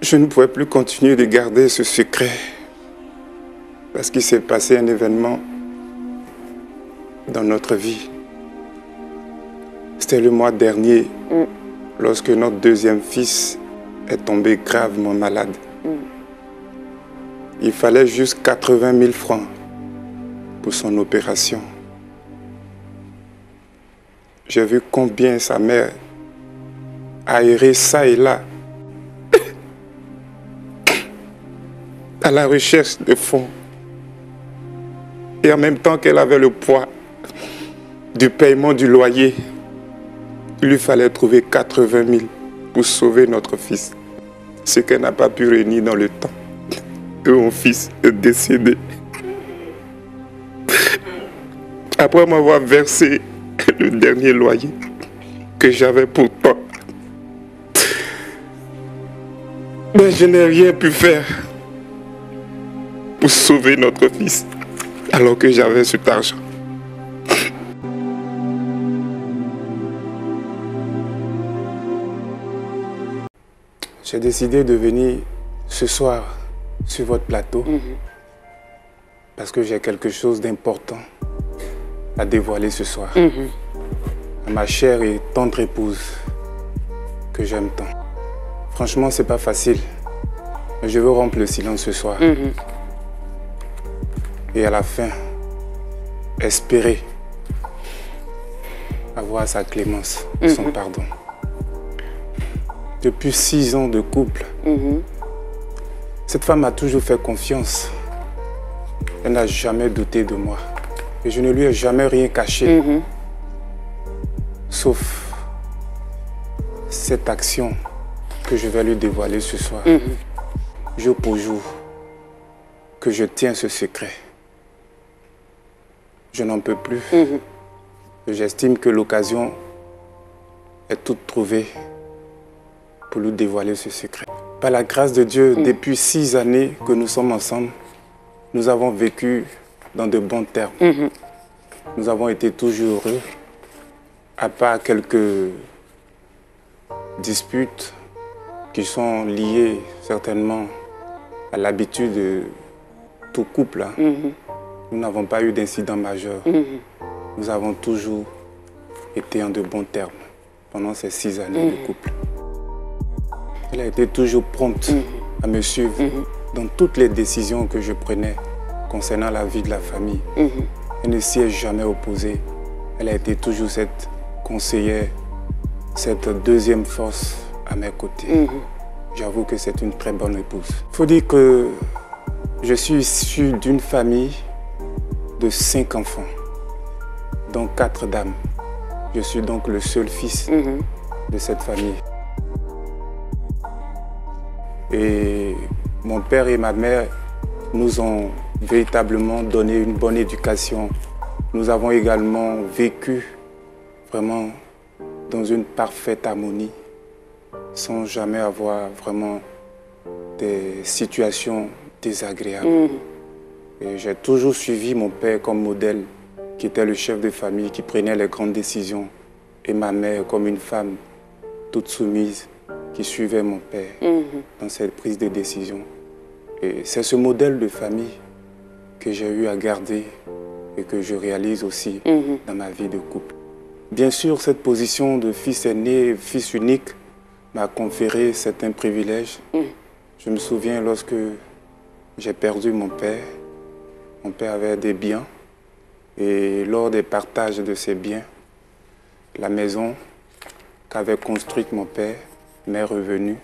Je ne pouvais plus continuer de garder ce secret parce qu'il s'est passé un événement dans notre vie. C'était le mois dernier, lorsque notre deuxième fils est tombé gravement malade. Il fallait juste 80 000 francs pour son opération. J'ai vu combien sa mère a erré ça et là à la recherche de fonds. Et en même temps qu'elle avait le poids du paiement du loyer, il lui fallait trouver 80 000 pour sauver notre fils. Ce qu'elle n'a pas pu réunir dans le temps. Et mon fils est décédé. Après m'avoir versé le dernier loyer que j'avais pourtant. Mais je n'ai rien pu faire pour sauver notre fils alors que j'avais cet argent. J'ai décidé de venir ce soir sur votre plateau parce que j'ai quelque chose d'important à dévoiler ce soir. À ma chère et tendre épouse que j'aime tant. Franchement, c'est pas facile, mais je veux rompre le silence ce soir. Et à la fin, espérer avoir sa clémence, son pardon. Depuis 6 ans de couple, cette femme m'a toujours fait confiance. Elle n'a jamais douté de moi. Et je ne lui ai jamais rien caché. Sauf cette action que je vais lui dévoiler ce soir. Jour pour jour, que je tiens ce secret. Je n'en peux plus. J'estime que l'occasion est toute trouvée pour lui dévoiler ce secret. Par la grâce de Dieu, depuis 6 années que nous sommes ensemble, nous avons vécu dans de bons termes. Nous avons été toujours heureux, à part quelques disputes qui sont liées certainement à l'habitude de tout couple. Nous n'avons pas eu d'incident majeur. Nous avons toujours été en de bons termes pendant ces 6 années de couple. Elle a été toujours prompte à me suivre dans toutes les décisions que je prenais concernant la vie de la famille. Elle ne s'y est jamais opposée. Elle a été toujours cette conseillère, cette deuxième force à mes côtés. J'avoue que c'est une très bonne épouse. Il faut dire que je suis issu d'une famille de 5 enfants, dont 4 dames. Je suis donc le seul fils de cette famille. Et mon père et ma mère nous ont véritablement donné une bonne éducation. Nous avons également vécu vraiment dans une parfaite harmonie, sans jamais avoir vraiment des situations désagréables. Et j'ai toujours suivi mon père comme modèle, qui était le chef de famille, qui prenait les grandes décisions, et ma mère comme une femme toute soumise, qui suivait mon père dans cette prise de décision. Et c'est ce modèle de famille que j'ai eu à garder et que je réalise aussi dans ma vie de couple. Bien sûr, cette position de fils aîné, fils unique, m'a conféré certains privilèges. Je me souviens lorsque j'ai perdu mon père avait des biens et lors des partages de ces biens, la maison qu'avait construite mon père m'est revenue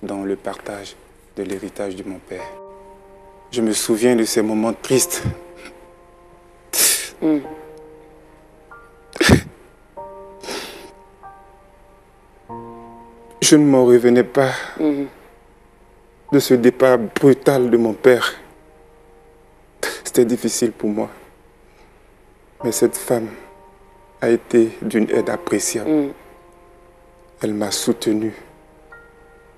dans le partage de l'héritage de mon père. Je me souviens de ces moments tristes. Je ne m'en revenais pas de ce départ brutal de mon père. C'était difficile pour moi. Mais cette femme a été d'une aide appréciable. Elle m'a soutenu,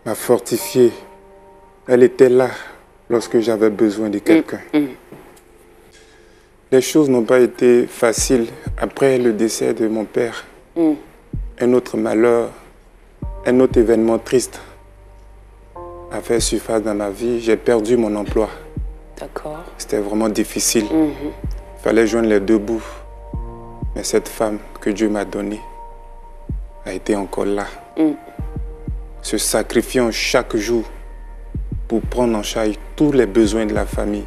m'a fortifié. Elle était là lorsque j'avais besoin de quelqu'un. Les choses n'ont pas été faciles après le décès de mon père. Un autre malheur, un autre événement triste a fait surface dans ma vie. J'ai perdu mon emploi. D'accord. C'était vraiment difficile. Il fallait joindre les deux bouts. Mais cette femme que Dieu m'a donnée a été encore là. Se sacrifiant chaque jour pour prendre en charge tous les besoins de la famille.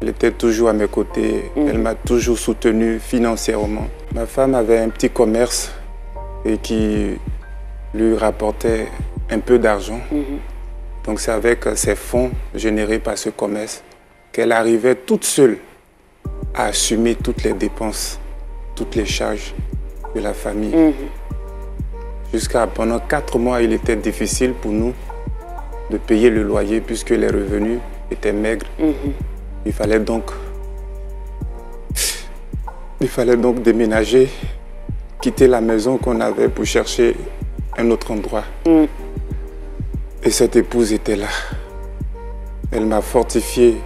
Elle était toujours à mes côtés. Elle m'a toujours soutenu financièrement. Ma femme avait un petit commerce et qui lui rapportait un peu d'argent. Donc c'est avec ces fonds générés par ce commerce qu'elle arrivait toute seule à assumer toutes les dépenses, toutes les charges de la famille. Jusqu'à pendant 4 mois, il était difficile pour nous de payer le loyer puisque les revenus étaient maigres. Il fallait donc déménager, quitter la maison qu'on avait pour chercher un autre endroit. Et cette épouse était là. Elle m'a fortifié.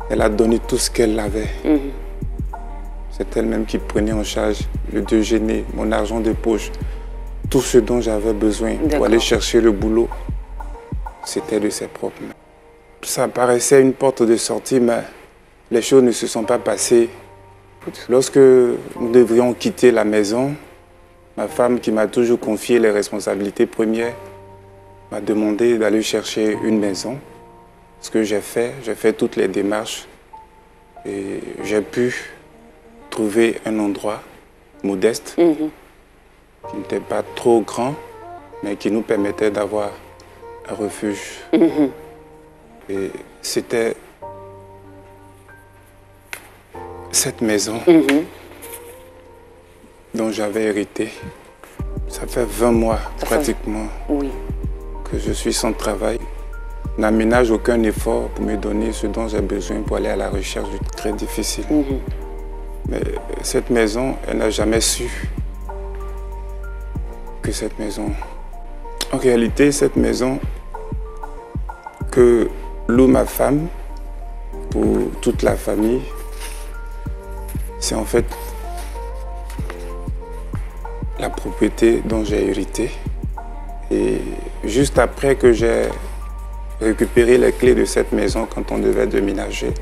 Elle a donné tout ce qu'elle avait. C'est elle-même qui prenait en charge le déjeuner, mon argent de poche, tout ce dont j'avais besoin pour aller chercher le boulot. C'était de ses propres mains. Ça paraissait une porte de sortie, mais les choses ne se sont pas passées. Lorsque nous devrions quitter la maison, ma femme, qui m'a toujours confié les responsabilités premières, m'a demandé d'aller chercher une maison. Ce que j'ai fait toutes les démarches et j'ai pu trouver un endroit modeste qui n'était pas trop grand, mais qui nous permettait d'avoir un refuge. Et c'était cette maison dont j'avais hérité. Ça fait 20 mois pratiquement que je suis sans travail. Je n'aménage aucun effort pour me donner ce dont j'ai besoin pour aller à la recherche du très difficile. Mais cette maison, elle n'a jamais su que cette maison... En réalité, cette maison que loue ma femme pour toute la famille, c'est en fait la propriété dont j'ai hérité. Et juste après que j'ai récupéré les clés de cette maison quand on devait déménager,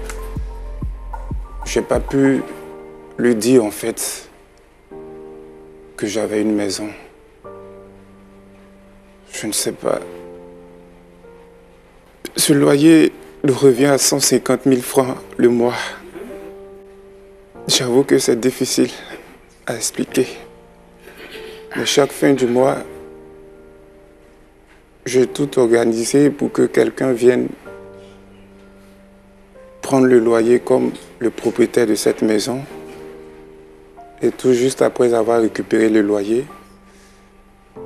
je n'ai pas pu lui dire en fait que j'avais une maison. Je ne sais pas. Ce loyer nous revient à 150 000 francs le mois. J'avoue que c'est difficile à expliquer. Mais chaque fin du mois, j'ai tout organisé pour que quelqu'un vienne prendre le loyer comme le propriétaire de cette maison. Et tout juste après avoir récupéré le loyer,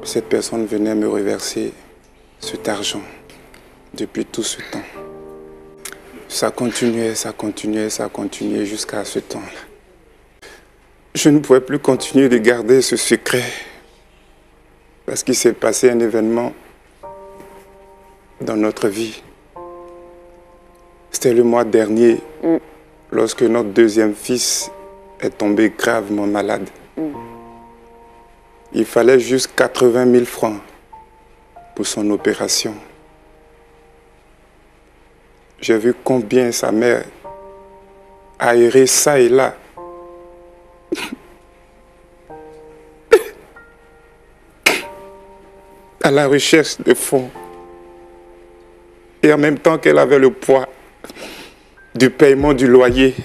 cette personne venait me reverser cet argent depuis tout ce temps. Ça continuait jusqu'à ce temps-là. Je ne pouvais plus continuer de garder ce secret parce qu'il s'est passé un événement dans notre vie. C'était le mois dernier, lorsque notre deuxième fils est tombé gravement malade. Il fallait juste 80 000 francs pour son opération. J'ai vu combien sa mère a erré ça et là. À la recherche de fonds. Et en même temps qu'elle avait le poids du paiement du loyer,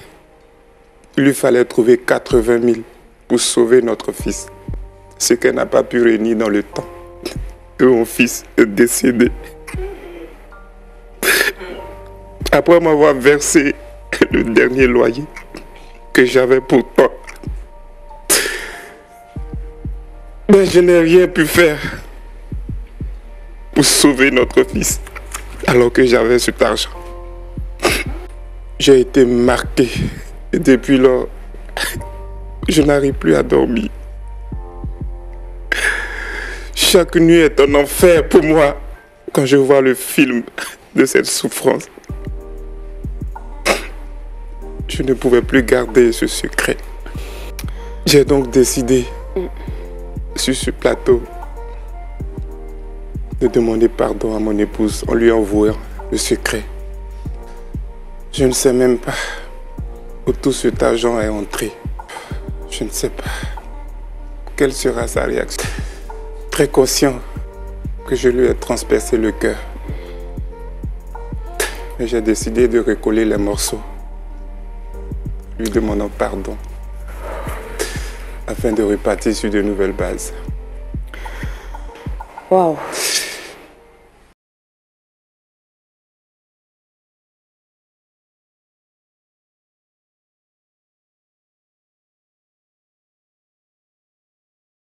il lui fallait trouver 80 000 pour sauver notre fils. Ce qu'elle n'a pas pu réunir dans le temps. Et mon fils est décédé. Après m'avoir versé le dernier loyer que j'avais pourtant, mais je n'ai rien pu faire pour sauver notre fils alors que j'avais cet argent. J'ai été marqué et depuis lors, je n'arrive plus à dormir. Chaque nuit est un enfer pour moi quand je vois le film de cette souffrance. Je ne pouvais plus garder ce secret. J'ai donc décidé, sur ce plateau, de demander pardon à mon épouse en lui envoyant le secret. Je ne sais même pas où tout cet argent est entré. Je ne sais pas quelle sera sa réaction. Très conscient que je lui ai transpercé le cœur. Mais j'ai décidé de recoller les morceaux, lui demandant pardon, afin de repartir sur de nouvelles bases. Waouh!